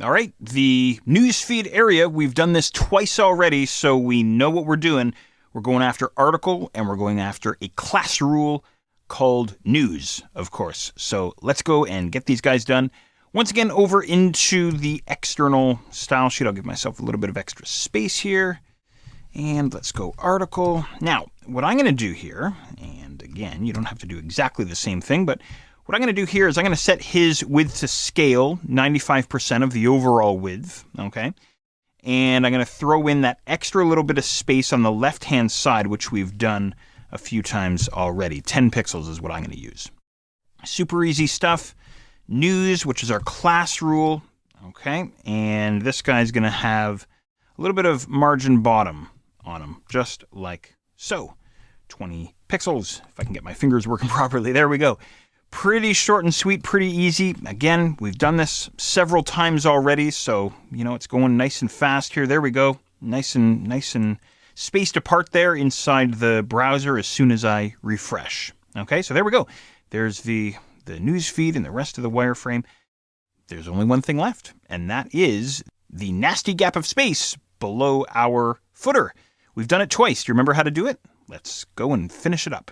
All right, the newsfeed area, we've done this twice already, so we know what we're doing. We're going after article, and we're going after a class rule called news, of course. So let's go and get these guys done. Once again, over into the external style sheet. I'll give myself a little bit of extra space here. And let's go article. Now, what I'm going to do here, and again, you don't have to do exactly the same thing, but what I'm going to do here is I'm going to set his width to scale, 95% of the overall width, okay? And I'm going to throw in that extra little bit of space on the left-hand side, which we've done a few times already. 10 pixels is what I'm going to use. Super easy stuff. News, which is our class rule, okay? And this guy's going to have a little bit of margin bottom on him, just like so. 20 pixels, if I can get my fingers working properly. There we go. Pretty short and sweet, pretty easy. Again, we've done this several times already, so, it's going nice and fast here. There we go. Nice and spaced apart there inside the browser as soon as I refresh. Okay, so there we go. There's the news feed and the rest of the wireframe. There's only one thing left, and that is the nasty gap of space below our footer. We've done it twice. Do you remember how to do it? Let's go and finish it up.